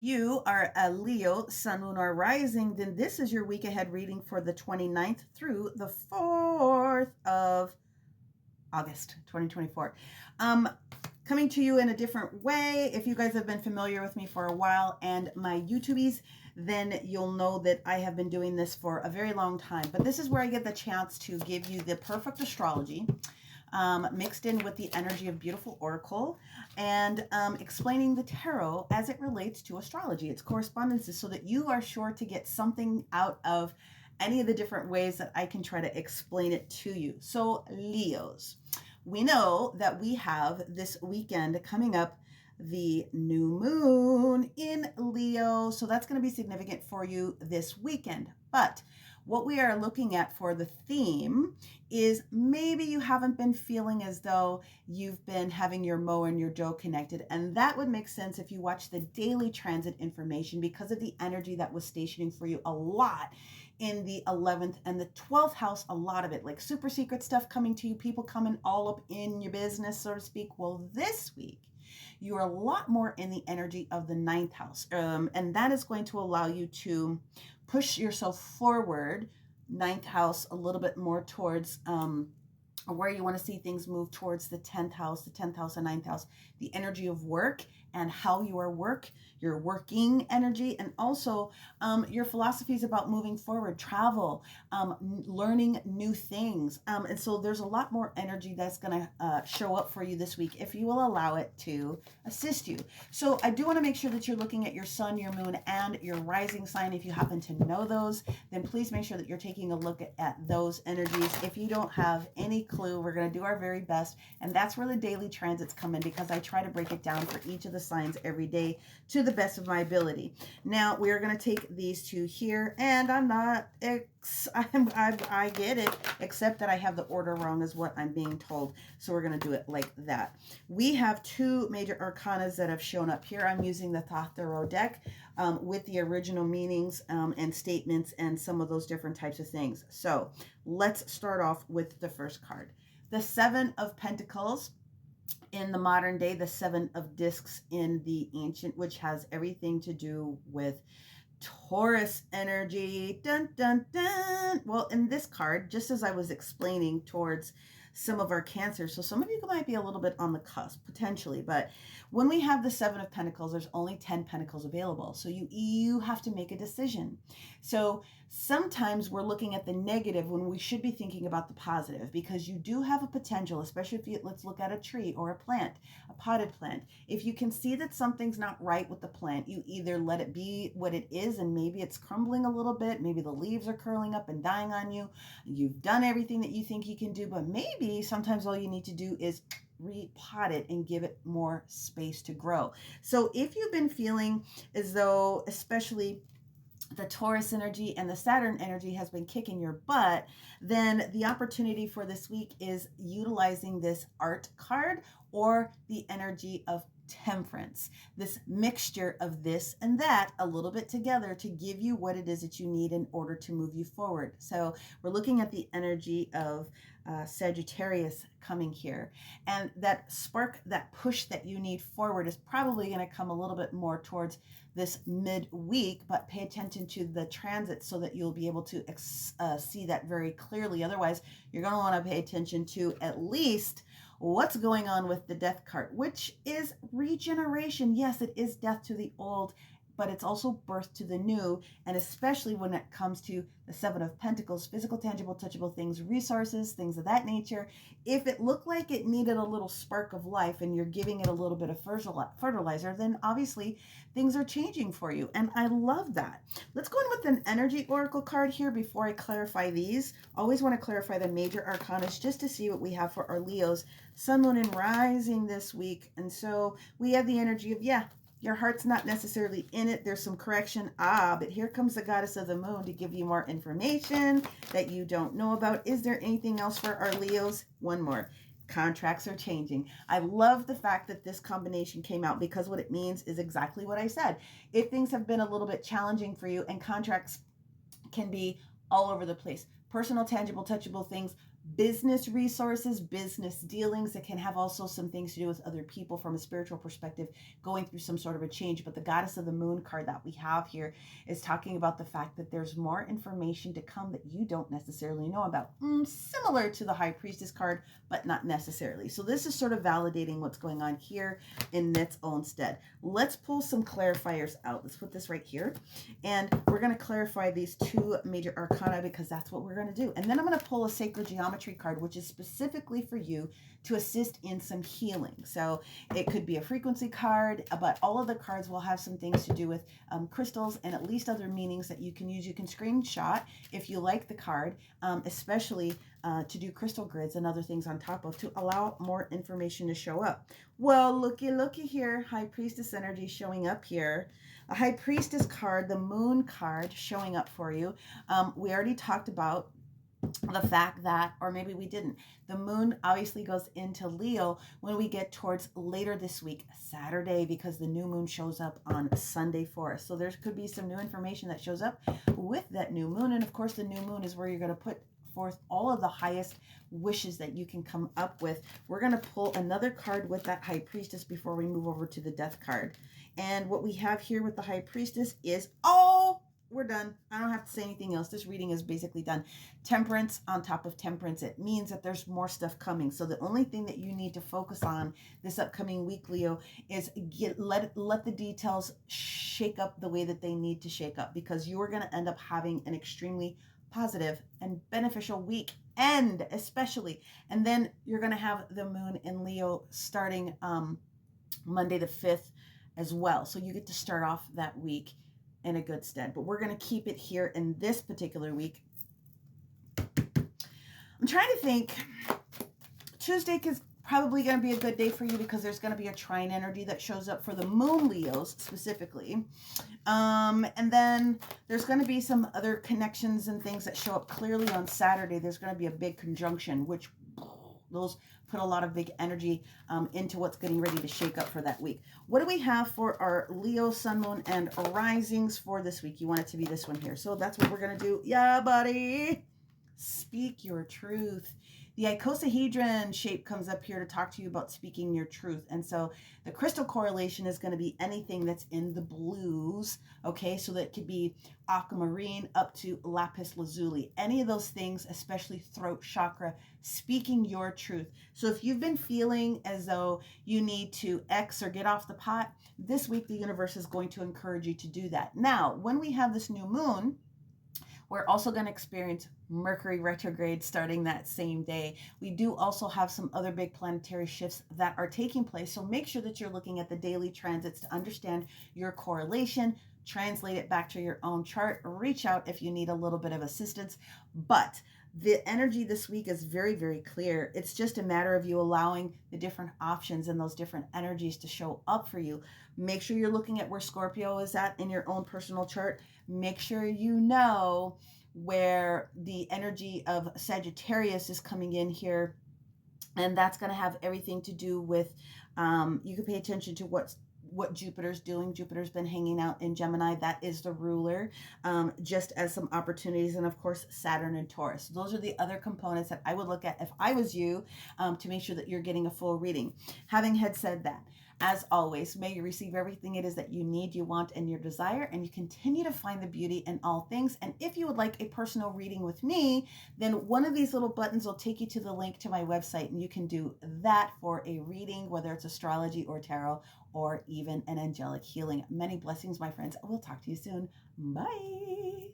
You are a Leo, Sun, Moon, or Rising, then this is your week ahead reading for the 29th through the 4th of August 2024. Coming to you in a different way. If you guys have been familiar with me for a while and my YouTubies, then you'll know that I have been doing this for a very long time. But this is where I get the chance to give you the perfect astrology. Mixed in with the energy of beautiful oracle and explaining the tarot as it relates to astrology, its correspondences, so that you are sure to get something out of any of the different ways that I can try to explain it to you. So Leos, we know that we have this weekend coming up the new moon in Leo. So that's going to be significant for you this weekend. But what we are looking at for the theme is maybe you haven't been feeling as though you've been having your Mo and your Joe connected. And that would make sense if you watch the daily transit information because of the energy that was stationing for you a lot in the 11th and the 12th house, a lot of it, like super secret stuff coming to you, people coming all up in your business, so to speak. Well, this week, you are a lot more in the energy of the 9th house. And that is going to allow you to push yourself forward, 9th house, a little bit more towards where you want to see things move towards the 10th house and 9th house, the energy of work and how you are your working energy, and also your philosophies about moving forward, travel, learning new things. And so there's a lot more energy that's going to show up for you this week if you will allow it to assist you. So I do want to make sure that you're looking at your sun, your moon, and your rising sign. If you happen to know those, then please make sure that you're taking a look at those energies. If you don't have any clue, we're going to do our very best. And that's where the daily transits come in, because I try to break it down for each of the signs every day to the best of my ability. Now we are going to take these two here, and I'm not I get it, except that I have the order wrong is what I'm being told. So we're going to do it like that. We have two major arcanas that have shown up here. I'm using the Tarot deck with the original meanings and statements and some of those different types of things. So let's start off with the first card. The Seven of Pentacles in the modern day, the Seven of Discs in the ancient, which has everything to do with Taurus energy. Dun, dun, dun. Well, in this card, just as I was explaining towards some of our cancers, so some of you might be a little bit on the cusp potentially, but when we have the Seven of Pentacles, there's only 10 pentacles available. So you have to make a decision. So sometimes we're looking at the negative when we should be thinking about the positive, because you do have a potential, especially if you, let's look at a tree or a plant, a potted plant. If you can see that something's not right with the plant, you either let it be what it is, and maybe it's crumbling a little bit, maybe the leaves are curling up and dying on you. You've done everything that you think you can do, but maybe sometimes all you need to do is repot it and give it more space to grow. So if you've been feeling as though, especially the Taurus energy and the Saturn energy has been kicking your butt, then the opportunity for this week is utilizing this art card or the energy of temperance, this mixture of this and that a little bit together to give you what it is that you need in order to move you forward. So we're looking at the energy of Sagittarius coming here, and that spark, that push that you need forward is probably going to come a little bit more towards this midweek, but pay attention to the transit so that you'll be able to see that very clearly. Otherwise, you're going to want to pay attention to at least what's going on with the death card, which is regeneration. Yes, it is death to the old, but it's also birth to the new. And especially when it comes to the Seven of Pentacles, physical, tangible, touchable things, resources, things of that nature. If it looked like it needed a little spark of life and you're giving it a little bit of fertilizer, then obviously things are changing for you. And I love that. Let's go in with an energy oracle card here before I clarify these. Always want to clarify the major arcanas just to see what we have for our Leos, Sun, Moon, and Rising this week. And so we have the energy of, your heart's not necessarily in it. There's some correction. But here comes the goddess of the moon to give you more information that you don't know about. Is there anything else for our Leos? One more. Contracts are changing. I love the fact that this combination came out, because what it means is exactly what I said. If things have been a little bit challenging for you, and contracts can be all over the place, personal, tangible, touchable things, business resources, business dealings. It can have also some things to do with other people from a spiritual perspective, going through some sort of a change. But the Goddess of the Moon card that we have here is talking about the fact that there's more information to come that you don't necessarily know about. Similar to the High Priestess card, but not necessarily. So this is sort of validating what's going on here in its own stead. Let's pull some clarifiers out. Let's put this right here. And we're going to clarify these two major arcana because that's what we're going to do. And then I'm going to pull a sacred geometry card, which is specifically for you to assist in some healing. So it could be a frequency card, but all of the cards will have some things to do with crystals and at least other meanings that you can use. You can screenshot if you like the card, especially to do crystal grids and other things on top of, to allow more information to show up. Well, looky here, High Priestess energy showing up here. A High Priestess card, the Moon card showing up for you. We already talked about the fact that, or maybe we didn't, the moon obviously goes into Leo when we get towards later this week, Saturday, because the new moon shows up on Sunday for us. So there could be some new information that shows up with that new moon. And of course, the new moon is where you're going to put forth all of the highest wishes that you can come up with. We're going to pull another card with that High Priestess before we move over to the Death card. And what we have here with the High Priestess is, we're done. I don't have to say anything else. This reading is basically done. Temperance on top of temperance. It means that there's more stuff coming. So the only thing that you need to focus on this upcoming week, Leo, is let the details shake up the way that they need to shake up, because you are going to end up having an extremely positive and beneficial week, and especially, and then you're going to have the moon in Leo starting Monday the 5th as well. So you get to start off that week in a good stead. But we're going to keep it here in this particular week. I'm trying to think. Tuesday is probably going to be a good day for you because there's going to be a trine energy that shows up for the moon Leos specifically. And then there's going to be some other connections and things that show up clearly on Saturday. There's going to be a big conjunction, which those put a lot of big energy into what's getting ready to shake up for that week. What do we have for our Leo, Sun, Moon, and Risings for this week? You want it to be this one here. So that's what we're going to do. Yeah, buddy. Speak your truth. The icosahedron shape comes up here to talk to you about speaking your truth. And so the crystal correlation is going to be anything that's in the blues. Okay, so that could be aquamarine up to lapis lazuli. Any of those things, especially throat chakra, speaking your truth. So if you've been feeling as though you need to X or get off the pot, this week the universe is going to encourage you to do that. Now, when we have this new moon, we're also going to experience Mercury retrograde starting that same day. We do also have some other big planetary shifts that are taking place. So make sure that you're looking at the daily transits to understand your correlation, translate it back to your own chart, reach out if you need a little bit of assistance. But the energy this week is very, very clear. It's just a matter of you allowing the different options and those different energies to show up for you. Make sure you're looking at where Scorpio is at in your own personal chart. Make sure you know where the energy of Sagittarius is coming in here. And that's going to have everything to do with, you can pay attention to what Jupiter's doing. Jupiter's been hanging out in Gemini. That is the ruler, just as some opportunities. And of course, Saturn and Taurus. Those are the other components that I would look at if I was you, to make sure that you're getting a full reading. Having had said that, as always, may you receive everything it is that you need, you want, and your desire, and you continue to find the beauty in all things. And if you would like a personal reading with me, then one of these little buttons will take you to the link to my website, and you can do that for a reading, whether it's astrology or tarot, or even an angelic healing. Many blessings, my friends. We'll talk to you soon. Bye.